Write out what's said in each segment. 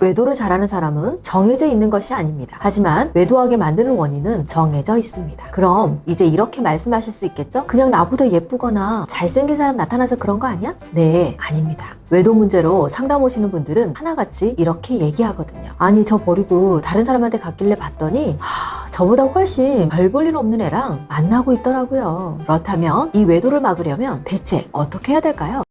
외도를 잘하는 사람은 정해져 있는 것이 아닙니다. 하지만 외도하게 만드는 원인은 정해져 있습니다. 그럼 이제 이렇게 말씀하실 수 있겠죠? 그냥 나보다 예쁘거나 잘생긴 사람 나타나서 그런 거 아니야? 네, 아닙니다. 외도 문제로 상담 오시는 분들은 하나같이 이렇게 얘기하거든요. 아니, 저 버리고 다른 사람한테 갔길래 봤더니 저보다 훨씬 별 볼 일 없는 애랑 만나고 있더라고요. 그렇다면 이 외도를 막으려면 대체 어떻게 해야 될까요?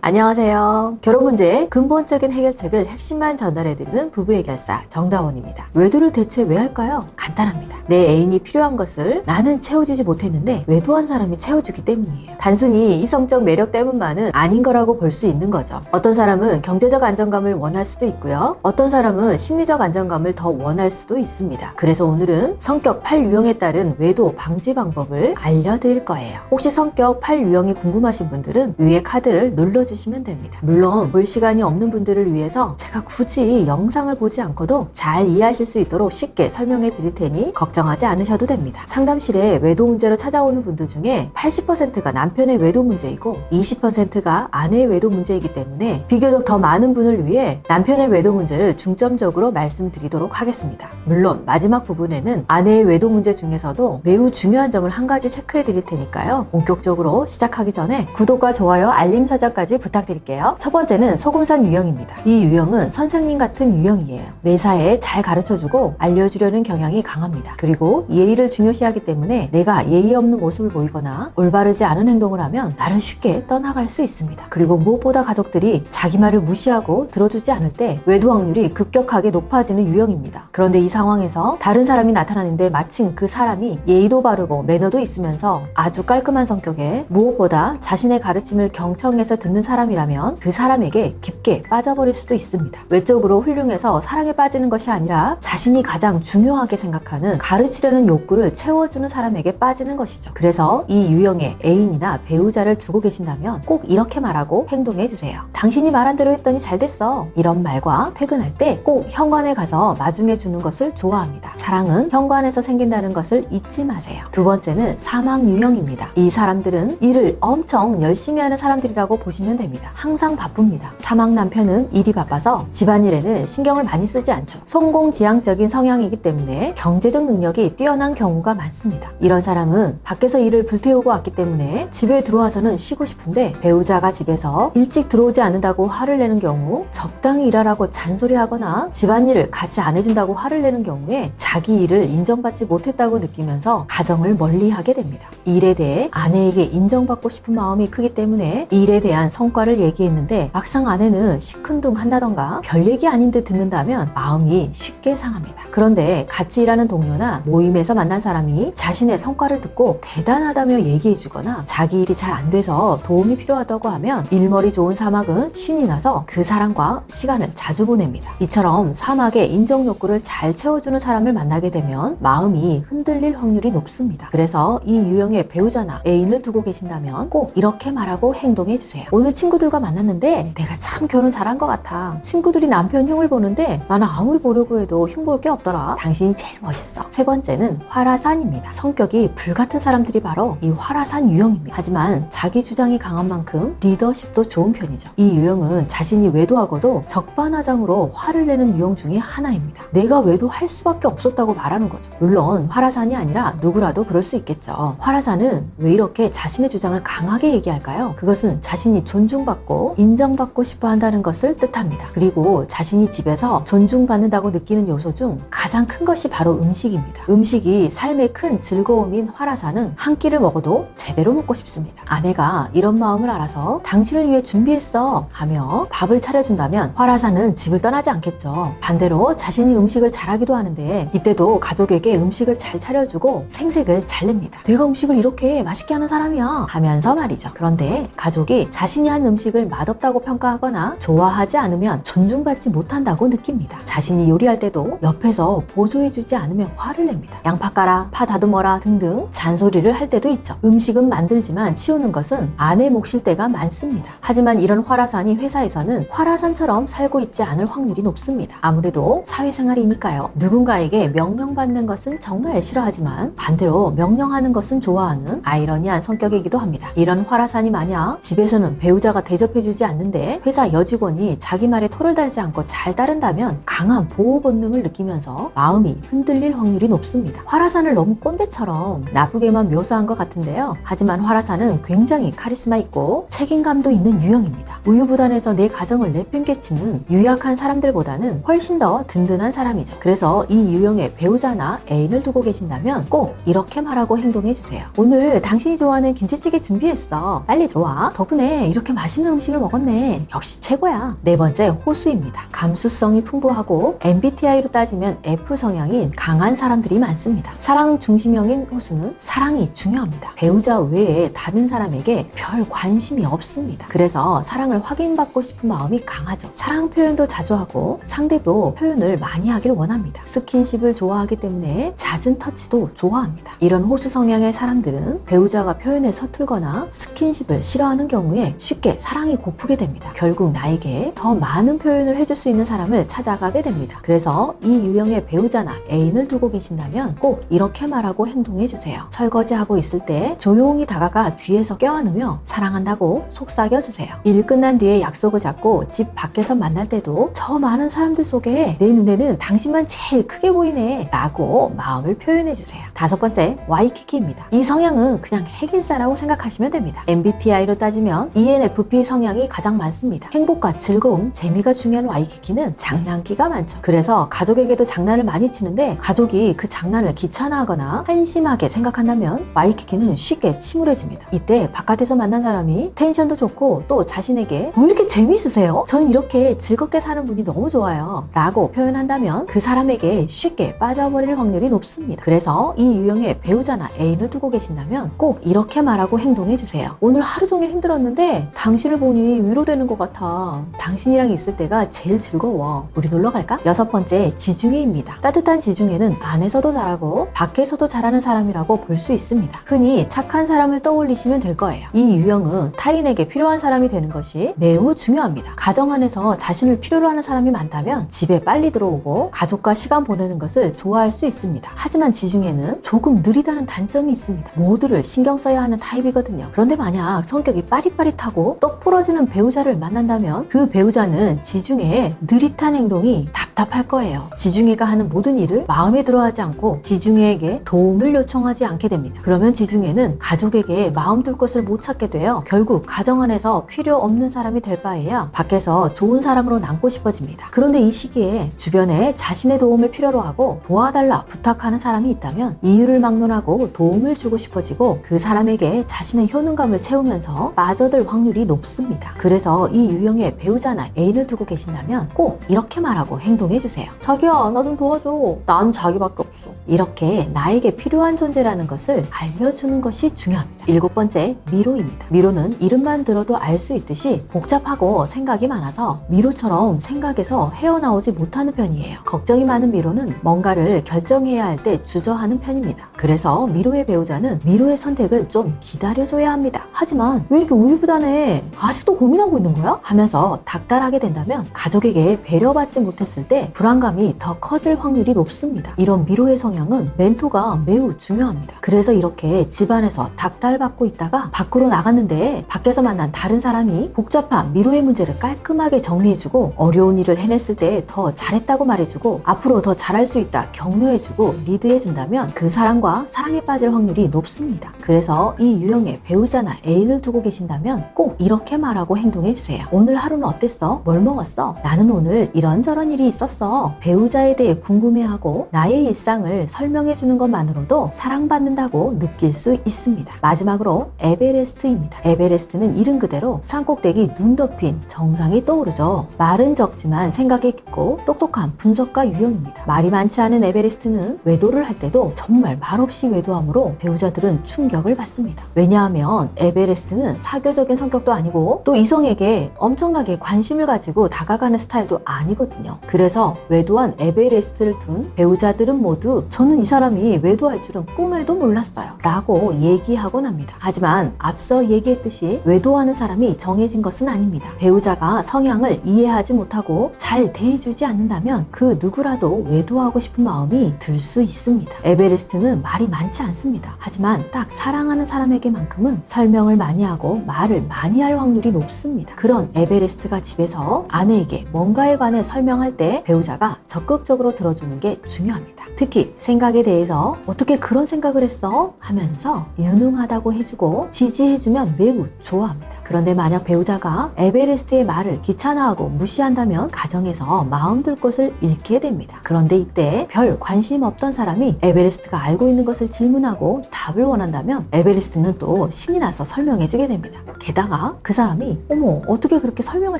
안녕하세요. 결혼 문제의 근본적인 해결책을 핵심만 전달해드리는 부부 해결사 정다원입니다. 외도를 대체 왜 할까요? 간단합니다. 내 애인이 필요한 것을 나는 채워주지 못했는데 외도한 사람이 채워주기 때문이에요. 단순히 이성적 매력 때문만은 아닌 거라고 볼 수 있는 거죠. 어떤 사람은 경제적 안정감을 원할 수도 있고요. 어떤 사람은 심리적 안정감을 더 원할 수도 있습니다. 그래서 오늘은 성격 8유형에 따른 외도 방지 방법을 알려드릴 거예요. 혹시 성격 8유형이 궁금하신 분들은 위에 카드를 눌러주시면 됩니다. 물론 볼 시간이 없는 분들을 위해서 제가 굳이 영상을 보지 않고도 잘 이해하실 수 있도록 쉽게 설명해 드릴 테니 걱정하지 않으셔도 됩니다. 상담실에 외도 문제로 찾아오는 분들 중에 80%가 남편의 외도 문제이고 20%가 아내의 외도 문제이기 때문에 비교적 더 많은 분을 위해 남편의 외도 문제를 중점적으로 말씀드리도록 하겠습니다. 물론 마지막 부분에는 아내의 외도 문제 중에서도 매우 중요한 점을 한 가지 체크해 드릴 테니까요. 본격적으로 시작하기 전에 구독과 좋아요, 알림 설정까지 부탁드릴게요. 첫 번째는 소금산 유형입니다. 이 유형은 선생님 같은 유형이에요. 매사에 잘 가르쳐주고 알려주려는 경향이 강합니다. 그리고 예의를 중요시하기 때문에 내가 예의 없는 모습을 보이거나 올바르지 않은 행동을 하면 나를 쉽게 떠나갈 수 있습니다. 그리고 무엇보다 가족들이 자기 말을 무시하고 들어주지 않을 때 외도 확률이 급격하게 높아지는 유형입니다. 그런데 이 상황에서 다른 사람이 나타나는데 마침 그 사람이 예의도 바르고 매너도 있으면서 아주 깔끔한 성격에 무엇보다 자신의 가르침을 경청해서 듣는 사람이라면 그 사람에게 깊게 빠져버릴 수도 있습니다. 외적으로 훌륭해서 사랑에 빠지는 것이 아니라 자신이 가장 중요하게 생각하는 가르치려는 욕구를 채워주는 사람에게 빠지는 것이죠. 그래서 이 유형의 애인이나 배우자를 두고 계신다면 꼭 이렇게 말하고 행동해 주세요. 당신이 말한 대로 했더니 잘 됐어. 이런 말과 퇴근할 때 꼭 현관에 가서 마중해 주는 것을 좋아합니다. 사랑은 현관에서 생긴다는 것을 잊지 마세요. 두 번째는 사막 유형입니다. 이 사람들은 일을 엄청 열심히 하는 사람들이라고 보시면 됩니다. 항상 바쁩니다. 사막 남편은 일이 바빠서 집안일에는 신경을 많이 쓰지 않죠. 성공지향적인 성향이기 때문에 경제적 능력이 뛰어난 경우가 많습니다. 이런 사람은 밖에서 일을 불태우고 왔기 때문에 집에 들어와서는 쉬고 싶은데 배우자가 집에서 일찍 들어오지 않는다고 화를 내는 경우, 적당히 일하라고 잔소리하거나 집안일을 같이 안 해준다고 화를 내는 경우에 자기 일을 인정받지 못했다고 느끼면서 가정을 멀리하게 됩니다. 일에 대해 아내에게 인정받고 싶은 마음이 크기 때문에 일에 대한 성과를 얘기했는데 막상 아내는 시큰둥한다던가 별 얘기 아닌 듯 듣는다면 마음이 쉽게 상합니다. 그런데 같이 일하는 동료나 모임에서 만난 사람이 자신의 성과를 듣고 대단하다며 얘기해주거나 자기 일이 잘 안 돼서 도움이 필요하다고 하면 일머리 좋은 사막은 신이 나서 그 사람과 시간을 자주 보냅니다. 이처럼 사막의 인정 욕구를 잘 채워주는 사람을 만나게 되면 마음이 흔들릴 확률이 높습니다. 그래서 이 유형의 배우자나 애인을 두고 계신다면 꼭 이렇게 말하고 행동해 주세요. 오늘 친구들과 만났는데 내가 참 결혼 잘한 것 같아. 친구들이 남편 흉을 보는데 나는 아무리 보려고 해도 흉 볼 게 없더라. 당신이 제일 멋있어. 세 번째는 화라산입니다. 성격이 불같은 사람들이 바로 이 화라산 유형입니다. 하지만 자기 주장이 강한 만큼 리더십도 좋은 편이죠. 이 유형은 자신이 외도하고도 적반하장으로 화를 내는 유형 중에 하나입니다. 내가 외도할 수밖에 없었다고 말하는 거죠. 물론 화라산이 아니라 누구라도 그럴 수 있겠죠. 화라산은 왜 이렇게 자신의 주장을 강하게 얘기할까요? 그것은 자신이 존중받고 인정받고 싶어 한다는 것을 뜻합니다. 그리고 자신이 집에서 존중받는다고 느끼는 요소 중 가장 큰 것이 바로 음식입니다. 음식이 삶의 큰 즐거움인 화라산은 한 끼를 먹어도 제대로 먹고 싶습니다. 아내가 이런 마음을 알아서 당신을 위해 준비했어 하며 밥을 차려준다면 화라산은 집을 떠나지 않겠죠. 반대로 자신이 음식을 잘하기도 하는데 이때도 가족에게 음식을 잘 차려주고 생색을 잘 냅니다. 내가 음식을 이렇게 맛있게 하는 사람이야 하면서 말이죠. 그런데 가족이 자신이 한 음식을 맛없다고 평가하거나 좋아하지 않으면 존중받지 못한다고 느낍니다. 자신이 요리할 때도 옆에서 보조해주지 않으면 화를 냅니다. 양파 까라, 파 다듬어라 등등 잔소리를 할 때도 있죠. 음식은 만들지만 치우는 것은 아내 몫일 때가 많습니다. 하지만 이런 화라산이 회사에서는 화라산처럼 살고 있지 않을 확률이 높습니다. 아무래도 사회생활이니까요. 누군가에게 명령받는 것은 정말 싫어하지만 반대로 명령하는 것은 좋아하는 아이러니한 성격이기도 합니다. 이런 화라산이 만약 집에서는 배우자가 대접해주지 않는데 회사 여직원이 자기 말에 토를 달지 않고 잘 따른다면 강한 보호 본능을 느끼면서 마음이 흔들릴 확률이 높습니다. 화라산을 너무 꼰대처럼 나쁘게만 묘사한 것 같은데요. 하지만 화라산은 굉장히 카리스마 있고 책임감도 있는 유형입니다. 우유부단해서 내 가정을 내팽개치는 유약한 사람들보다는 훨씬 더 든든한 사람이죠. 그래서 이 유형의 배우자나 애인을 두고 계신다면 꼭 이렇게 말하고 행동해주세요. 오늘 당신이 좋아하는 김치찌개 준비했어. 빨리 들어와. 덕분에 이렇게 맛있는 음식을 먹었네. 역시 최고야. 네 번째, 호수입니다. 감수성이 풍부하고 MBTI로 따지면 F 성향인 강한 사람들이 많습니다. 사랑 중심형인 호수는 사랑이 중요합니다. 배우자 외에 다른 사람에게 별 관심이 없습니다. 그래서 사랑을 확인받고 싶은 마음이 강하죠. 사랑 표현도 자주 하고 상대도 표현을 많이 하길 원합니다. 스킨십을 좋아하기 때문에 잦은 터치도 좋아합니다. 이런 호수 성향의 사람들은 배우자가 표현에 서툴거나 스킨십을 싫어하는 경우에 쉽게 사랑이 고프게 됩니다. 결국 나에게 더 많은 표현을 해줄 수 있는 사람을 찾아가게 됩니다. 그래서 이 유형의 배우자나 애인을 두고 계신다면 꼭 이렇게 말하고 행동해주세요. 설거지하고 있을 때 조용히 다가가 뒤에서 껴안으며 사랑한다고 속삭여주세요. 일 끝난 뒤에 약속을 잡고 집 밖에서 만날 때도 저 많은 사람들 속에 내 눈에는 당신만 제일 크게 보이네 라고 마음을 표현해주세요. 다섯 번째, 와이키키입니다. 이 성향은 그냥 핵인싸라고 생각하시면 됩니다. MBTI로 따지면 ENFP 성향이 가장 많습니다. 행복과 즐거움, 재미가 중요한 와이키키는 장난기가 많죠. 그래서 가족에게도 장난을 많이 치는데 가족이 그 장난을 귀찮아하거나 한심하게 생각한다면 와이키키는 쉽게 침울해집니다. 이때 바깥에서 만난 사람이 텐션도 좋고 또 자신에게 왜 이렇게 재미있으세요? 저는 이렇게 즐겁게 사는 분이 너무 좋아요 라고 표현한다면 그 사람에게 쉽게 빠져버릴 확률이 높습니다. 그래서 이 유형의 배우자나 애인을 두고 계신다면 꼭 이렇게 말하고 행동해주세요. 오늘 하루 종일 힘들었는데 당신을 보니 위로되는 것 같아. 당신이랑 있을 때가 제일 즐거워. 우리 놀러 갈까? 여섯 번째, 지중해입니다. 따뜻한 지중해는 안에서도 잘하고 밖에서도 잘하는 사람이라고 볼 수 있습니다. 흔히 착한 사람을 떠올리시면 될 거예요. 이 유형은 타인에게 필요한 사람이 되는 것이 매우 중요합니다. 가정 안에서 자신을 필요로 하는 사람이 많다면 집에 빨리 들어오고 가족과 시간 보내는 것을 좋아할 수 있습니다. 하지만 지중해는 조금 느리다는 단점이 있습니다. 모두를 신경 써야 하는 타입이거든요. 그런데 만약 성격이 빠릿빠릿하고 똑 부러지는 배우자를 만난다면 그 배우자는 지중해의 느릿한 행동이 답답할 거예요. 지중해가 하는 모든 일을 마음에 들어하지 않고 지중해에게 도움을 요청하지 않게 됩니다. 그러면 지중해는 가족에게 마음 둘 곳을 못 찾게 되어 결국 가정 안에서 필요 없는 사람이 될 바에야 밖에서 좋은 사람으로 남고 싶어집니다. 그런데 이 시기에 주변에 자신의 도움을 필요로 하고 도와달라 부탁하는 사람이 있다면 이유를 막론하고 도움을 주고 싶어지고 그 사람에게 자신의 효능감을 채우면서 빠져들 확률이 높습니다. 그래서 이 유형의 배우자나 애인을 두고 계신다면 꼭 이렇게 말하고 행동해주세요. 자기야, 나 좀 도와줘. 난 자기밖에 없어. 이렇게 나에게 필요한 존재라는 것을 알려주는 것이 중요합니다. 일곱 번째, 미로입니다. 미로는 이름만 들어도 알 수 있듯이 복잡하고 생각이 많아서 미로처럼 생각에서 헤어나오지 못하는 편이에요. 걱정이 많은 미로는 뭔가를 결정해야 할 때 주저하는 편입니다. 그래서 미로의 배우자는 미로의 선택을 좀 기다려줘야 합니다. 하지만 왜 이렇게 우유부단해? 아직도 고민하고 있는 거야? 하면서 닥달하게 된다면 가족에게 배려받지 못했을 때 불안감이 더 커질 확률이 높습니다. 이런 미로의 성향은 멘토가 매우 중요합니다. 그래서 이렇게 집안에서 닥달받고 있다가 밖으로 나갔는데 밖에서 만난 다른 사람이 복잡한 미로의 문제를 깔끔하게 정리해주고 어려운 일을 해냈을 때 더 잘했다고 말해주고 앞으로 더 잘할 수 있다 격려해주고 리드해준다면 그 사람과 사랑에 빠질 확률이 높습니다. 그래서 이 유형의 배우자나 애인을 두고 계신다면 꼭 이렇게 말하고 행동해주세요. 오늘 하루는 어땠어? 뭘 먹었어? 나는 오늘 이런저런 일이 있었어. 배우자에 대해 궁금해하고 나의 일상을 설명해주는 것만으로도 사랑받는다고 느낄 수 있습니다. 마지막으로 에베레스트입니다. 에베레스트는 이름 그대로 산꼭대기 눈 덮인 정상이 떠오르죠. 말은 적지만 생각이 깊고 똑똑한 분석가 유형입니다. 말이 많지 않은 에베레스트는 외도를 할 때도 정말 말없이 외도함으로 배우자들은 충격을 받습니다. 왜냐하면 에베레스트는 사교적인 성격도 아니고 또 이성에게 엄청나게 관심을 가지고 다가가는 스타일도 아니거든요. 그래서 그래서 외도한 에베레스트를 둔 배우자들은 모두 저는 이 사람이 외도할 줄은 꿈에도 몰랐어요 라고 얘기하곤 합니다. 하지만 앞서 얘기했듯이 외도하는 사람이 정해진 것은 아닙니다. 배우자가 성향을 이해하지 못하고 잘 대해주지 않는다면 그 누구라도 외도하고 싶은 마음이 들 수 있습니다. 에베레스트는 말이 많지 않습니다. 하지만 딱 사랑하는 사람에게만큼은 설명을 많이 하고 말을 많이 할 확률이 높습니다. 그런 에베레스트가 집에서 아내에게 뭔가에 관해 설명할 때 배우자가 적극적으로 들어주는 게 중요합니다. 특히 생각에 대해서 어떻게 그런 생각을 했어? 하면서 유능하다고 해주고 지지해주면 매우 좋아합니다. 그런데 만약 배우자가 에베레스트의 말을 귀찮아하고 무시한다면 가정에서 마음 둘 곳을 잃게 됩니다. 그런데 이때 별 관심 없던 사람이 에베레스트가 알고 있는 것을 질문하고 답을 원한다면 에베레스트는 또 신이 나서 설명해주게 됩니다. 게다가 그 사람이 어머 어떻게 그렇게 설명을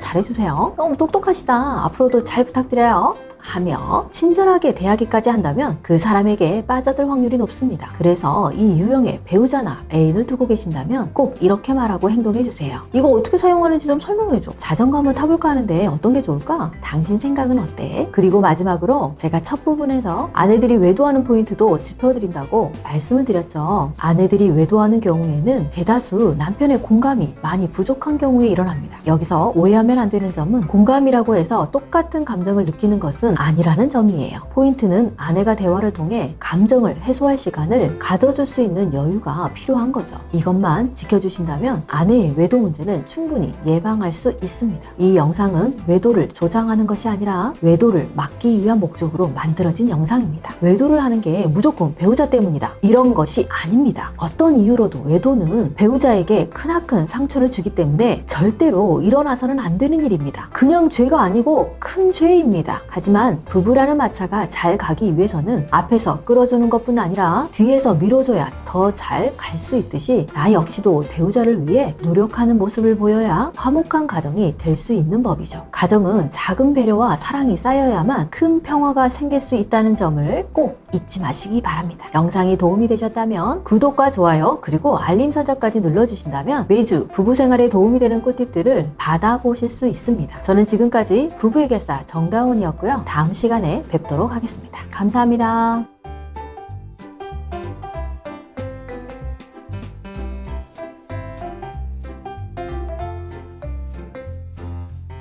잘해주세요? 너무 똑똑하시다. 앞으로도 잘 부탁드려요. 하며 친절하게 대하기까지 한다면 그 사람에게 빠져들 확률이 높습니다. 그래서 이 유형의 배우자나 애인을 두고 계신다면 꼭 이렇게 말하고 행동해주세요. 이거 어떻게 사용하는지 좀 설명해줘. 자전거 한번 타볼까 하는데 어떤 게 좋을까? 당신 생각은 어때? 그리고 마지막으로 제가 첫 부분에서 아내들이 외도하는 포인트도 짚어드린다고 말씀을 드렸죠. 아내들이 외도하는 경우에는 대다수 남편의 공감이 많이 부족한 경우에 일어납니다. 여기서 오해하면 안 되는 점은 공감이라고 해서 똑같은 감정을 느끼는 것은 아니라는 점이에요. 포인트는 아내가 대화를 통해 감정을 해소할 시간을 가져줄 수 있는 여유가 필요한 거죠. 이것만 지켜주신다면 아내의 외도 문제는 충분히 예방할 수 있습니다. 이 영상은 외도를 조장하는 것이 아니라 외도를 막기 위한 목적으로 만들어진 영상입니다. 외도를 하는 게 무조건 배우자 때문이다. 이런 것이 아닙니다. 어떤 이유로도 외도는 배우자에게 크나큰 상처를 주기 때문에 절대로 일어나서는 안 되는 일입니다. 그냥 죄가 아니고 큰 죄입니다. 하지만 부부라는 마차가 잘 가기 위해서는 앞에서 끌어주는 것뿐 아니라 뒤에서 밀어줘야 더 잘 갈 수 있듯이 나 역시도 배우자를 위해 노력하는 모습을 보여야 화목한 가정이 될 수 있는 법이죠. 가정은 작은 배려와 사랑이 쌓여야만 큰 평화가 생길 수 있다는 점을 꼭 잊지 마시기 바랍니다. 영상이 도움이 되셨다면 구독과 좋아요 그리고 알림 설정까지 눌러주신다면 매주 부부 생활에 도움이 되는 꿀팁들을 받아보실 수 있습니다. 저는 지금까지 부부의 결사 정다운이었고요. 다음 시간에 뵙도록 하겠습니다. 감사합니다.